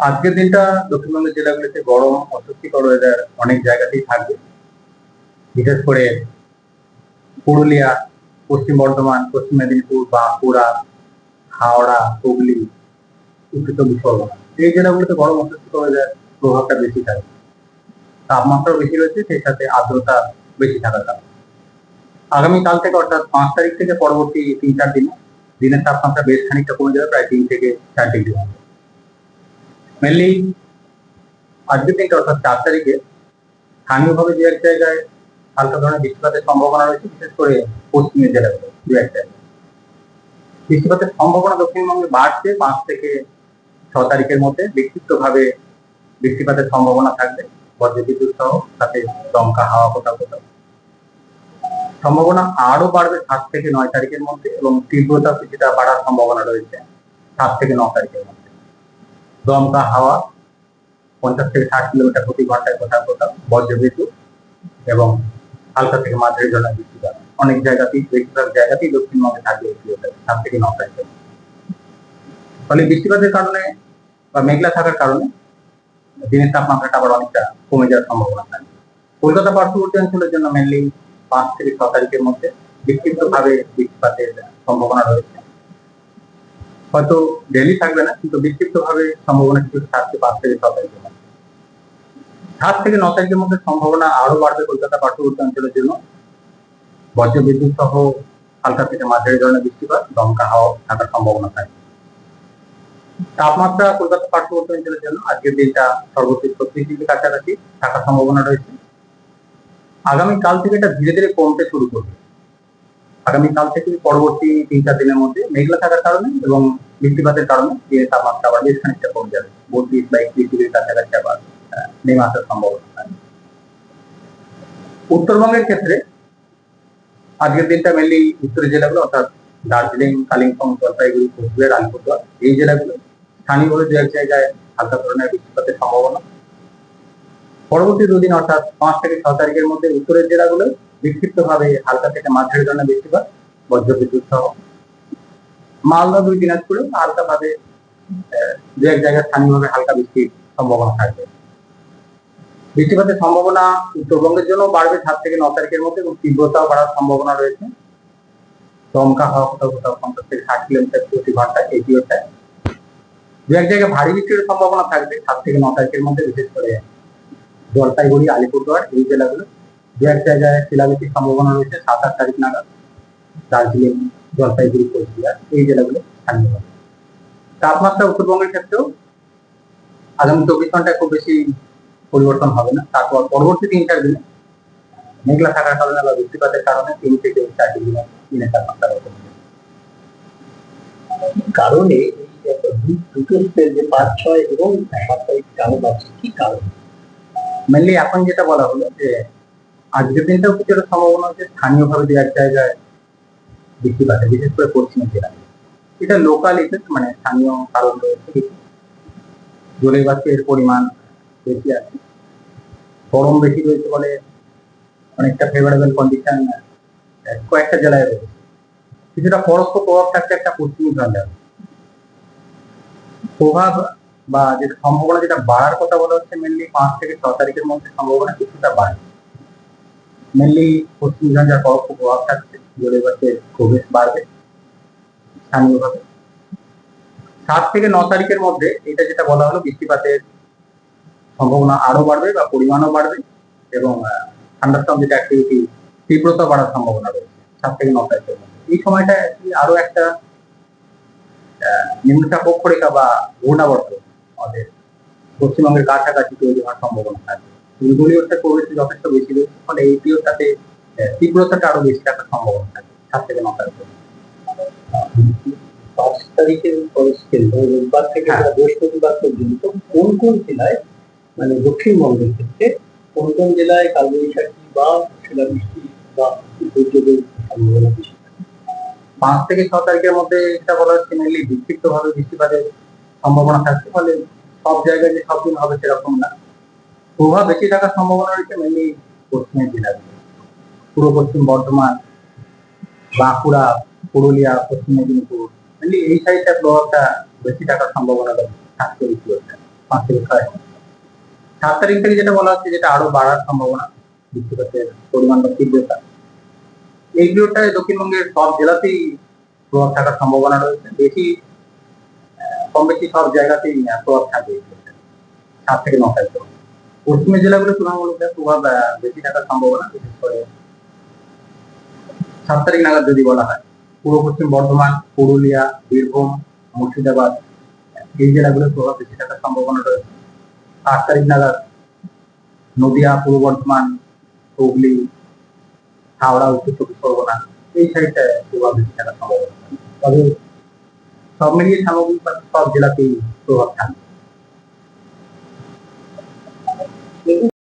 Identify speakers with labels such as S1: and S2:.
S1: আজকের দিনটা দক্ষিণবঙ্গের জেলাগুলিতে গরম অস্বস্তিকর ওয়েদার অনেক জায়গাতেই থাকবে। বিশেষ করে পুরুলিয়া, পশ্চিম বর্ধমান, পশ্চিম মেদিনীপুর, বাঁকুড়া, হাওড়া, হুগলি, উত্তর চব্বিশ পরগনা এই জেলাগুলিতে গরম অস্বস্তিকর ওয়েদার প্রভাবটা বেশি থাকবে। তাপমাত্রাও বেশি রয়েছে, সেই সাথে আর্দ্রতা বেশি থাকার কারণে আগামীকাল থেকে অর্থাৎ 5 তারিখ থেকে পরবর্তী 3-4 দিনে দিনের তাপমাত্রা বেশ খানিকটা কমে যাবে, প্রায় 3 থেকে 4 ডিগ্রি। মেনলি আজকের দিনটা অর্থাৎ 4 তারিখে স্থানীয়ভাবে দু এক জায়গায় হালকা ধরনের বৃষ্টিপাতের সম্ভাবনা রয়েছে, বিশেষ করে পশ্চিমের জেলাগুলো দু এক জায়গায় বৃষ্টিপাতের সম্ভাবনা দক্ষিণবঙ্গে বাড়ছে। 5 থেকে 6 তারিখের মধ্যে বিক্ষিপ্তভাবে বৃষ্টিপাতের সম্ভাবনা থাকবে, বজ্রবিদ্যুৎ সহ, সাথে দমকা হাওয়া কোথাও কোথাও। সম্ভাবনা আরো বাড়বে 7 থেকে 9 তারিখের মধ্যে, এবং তীব্রতা কিছুটা বাড়ার সম্ভাবনা রয়েছে 7 থেকে 9 তারিখের মধ্যে। দমকা হাওয়া 50 থেকে 60 কিলোমিটার প্রতি ঘন্টায় কোথাও কোথাও, বজ্রবিদ্যুৎ এবং হালকা থেকে মাঝারি ধরনের বৃষ্টিপাত অনেক জায়গাতেই, বেশিরভাগ জায়গাতেই দক্ষিণবঙ্গে থাকবে 7 থেকে 9 তারিখের। ফলে বৃষ্টিপাতের কারণে বা মেঘলা থাকার কারণে দিনের তাপমাত্রাটা আবার অনেকটা কমে যাওয়ার সম্ভাবনা থাকে। কলকাতা পার্শ্ববর্তী অঞ্চলের জন্য মেনলি 5 থেকে 6 তারিখের মধ্যে বিক্ষিপ্তভাবে বৃষ্টিপাতের সম্ভাবনা রয়েছে। হয়তো ডেইলি থাকবে না, কিন্তু বিক্ষিপ্তভাবে সম্ভাবনা কিছু থাকছে 5 থেকে 6 তারিখের মধ্যে। 7 থেকে 9 তারিখের মধ্যে সম্ভাবনা আরো বাড়বে কলকাতা পার্শ্ববর্তী অঞ্চলের জন্য, বজ্রবিদ্যুৎ সহ হালকা থেকে মাঝারি ধরনের বৃষ্টিপাত, দমকা হাওয়া থাকার সম্ভাবনা থাকে। তাপমাত্রা কলকাতা পার্শ্ববর্তী অঞ্চলের জন্য আজকের দিনটা সর্বোচ্চ 36 ডিগ্রি কাছাকাছি থাকার সম্ভাবনা রয়েছে। আগামীকাল থেকে এটা ধীরে ধীরে কমতে শুরু করবে। আগামীকাল থেকে পরবর্তী 3-4 দিনের মধ্যে মেঘলা থাকার কারণে এবং বৃষ্টিপাতের কারণে দিনের তাপমাত্রা আবার বেশ খানিকটা কমে যাবে, 32 বা 31 ডিগ্রির কাছাকাছি আবার নেমে আসার সম্ভাবনা থাকে। উত্তরবঙ্গের ক্ষেত্রে আজকের দিনটা মেনলি উত্তরের জেলাগুলো অর্থাৎ দার্জিলিং, কালিম্পং, জলপাইগুড়ি, কোচবিহার, আলিপুরদুয়ার এই জেলাগুলো স্থানীয়ভাবে দু এক জায়গায় হালকা ধরনের বৃষ্টিপাতের সম্ভাবনা। পরবর্তী দুদিন অর্থাৎ 5 থেকে 6 তারিখের মধ্যে উত্তরের জেলাগুলো বিক্ষিপ্তভাবে হালকা থেকে মাঝারি ধরনের বৃষ্টিপাত, বজ্রবিদ্যুৎ সহ। মালদা, 2 দিনাজপুরে হালকা ভাবে দু এক জায়গায় স্থানীয়ভাবে হালকা বৃষ্টির সম্ভাবনা থাকবে। বৃষ্টিপাতের সম্ভাবনা উত্তরবঙ্গের জন্য বাড়বে 7 থেকে 9 তারিখের মধ্যে, এবং তীব্রতাও বাড়ার সম্ভাবনা রয়েছে। দমকা হাওয়া কোথাও কোথাও 50 থেকে 60 কিলোমিটার প্রতি ঘন্টায় এই পিরিয়ডটায়। দু এক জায়গায় ভারী বৃষ্টির সম্ভাবনা থাকবে 7 থেকে 9 তারিখের মধ্যে, বিশেষ করে জলপাইগুড়ি, আলিপুরদুয়ার এই জেলাগুলো। দু এক জায়গায় শিলাবৃষ্টির সম্ভাবনা রয়েছে 7-8 তারিখ নাগাদ, দার্জিলিং, জলপাইগুড়ি, কোচবিহার এই জেলাগুলো স্থানীয়। তাপমাত্রা উত্তরবঙ্গের ক্ষেত্রেও আগামী 24 ঘন্টায় খুব বেশি পরিবর্তন হবে না। তারপর পরবর্তী 3-4 দিনে মেঘলা থাকার কারণে বা বৃষ্টিপাতের কারণে 3 থেকে 4 ডিগ্রি দিনের তাপমাত্রা কমে যাবে।
S2: কারণে দুটো স্পেল যে 5, 6 এবং 7 তারিখ কেন বাড়ছে, কি কারণ?
S1: মেনলি এখন যেটা বলা হলো যে আজকের দিনটাও কিছুটা সম্ভাবনা হচ্ছে স্থানীয়ভাবে দু এক জায়গায় বৃষ্টিপাতে, বিশেষ করে পশ্চিমের জেলায়। এটা লোকাল ইফেক্ট, মানে স্থানীয় কারণ রয়েছে। জলীয় বাষ্পের পরিমাণ বেশি আছে, গরম বেশি রয়েছে বলে অনেকটা ফেভারেবল কন্ডিশন কয়েকটা জেলায় রয়েছে। কিছুটা পরোক্ষ প্রভাব থাকছে একটা পশ্চিমী ঝঞ্ঝার প্রভাব বা যেটা সম্ভাবনা, যেটা বাড়ার কথা বলা হচ্ছে মেনলি 5 থেকে 6 তারিখের মধ্যে সম্ভাবনা কিছুটা বাড়ে। মেনলি পশ্চিম ঝঞ্ঝার পরোক্ষ প্রভাব থাকছে, জলীয় বাষ্পের প্রবেশ বাড়বে স্থানীয়ভাবে। 7 থেকে 9 তারিখের মধ্যে এটা যেটা বলা হলো বৃষ্টিপাতের সম্ভাবনা আরো বাড়বে বা পরিমাণও বাড়বে, এবং থান্ডারস্টর্ম যেটা অ্যাক্টিভিটি তীব্রতা বাড়ার সম্ভাবনা রয়েছে 7 থেকে 9 তারিখের মধ্যে। এই সময়টা আরো একটা নিম্নচাপ অক্ষরেখা বা ঘূর্ণাবর্ত আমাদের পশ্চিমবঙ্গের কাছাকাছি তৈরি হওয়ার সম্ভাবনা থাকে। ঘূর্ণিঝড়টা প্রবেশে যথেষ্ট বেশি রয়েছে, ফলে এই পিরিয়ডটাতে তীব্রতাটা আরো বেশি থাকার সম্ভাবনা থাকে 7 থেকে 9 তারিখের।
S2: 5 তারিখের রোববার থেকে বৃহস্পতিবার পর্যন্ত কোন কোন জেলায়, মানে দক্ষিণবঙ্গের ক্ষেত্রে কোন কোন জেলায় কালবৈশাখী বা শিলাবৃষ্টি বা দুর্যোগের সম্ভাবনা বেশি?
S1: 5 থেকে 6 তারিখের মধ্যে যেটা বলা হচ্ছে মেনলি বিক্ষিপ্তভাবে বৃষ্টিপাতের সম্ভাবনা থাকছে, ফলে সব জায়গায় যে সব দিন হবে সেরকম না। প্রভাব বেশি থাকার সম্ভাবনা রয়েছে মেনলি পশ্চিমের জেলাগুলো, পূর্ব পশ্চিম বর্ধমান, বাঁকুড়া, পুরুলিয়া, পশ্চিম মেদিনীপুর, মেনলি এই সাইডটার প্রভাবটা বেশি থাকার সম্ভাবনা থাকছে এই পিরিয়ডটা। 5 থেকে 6। 7 তারিখ থেকে যেটা বলা হচ্ছে, যেটা আরো বাড়ার সম্ভাবনা, বৃষ্টিপাতের পরিমাণ বা তীব্রতা, এইগুলোটায় দক্ষিণবঙ্গের সব জেলাতেই প্রভাব থাকার সম্ভাবনা রয়েছে। কম বেশি সব জায়গাতেই প্রভাব থাকবে 7 থেকে 9 তারিখ। পশ্চিমের জেলাগুলো তুলনামূলক প্রভাব বেশি থাকার সম্ভাবনা, বিশেষ করে 7 তারিখ নাগাদ যদি বলা হয়, পূর্ব পশ্চিম বর্ধমান, পুরুলিয়া, বীরভূম, মুর্শিদাবাদ, এই জেলাগুলোর প্রভাব বেশি থাকার সম্ভাবনা রয়েছে। 8 তারিখ নাগাদ নদিয়া, পূর্ব বর্ধমান, হুগলি, হাওড়া, উত্তর চব্বিশ পরগনা, এই সাইডটায় প্রভাব বেশি থাকার সম্ভাবনা। তবে সব মিলিয়ে সামগ্রিক সব জেলাতেই প্রভাব থাকবে।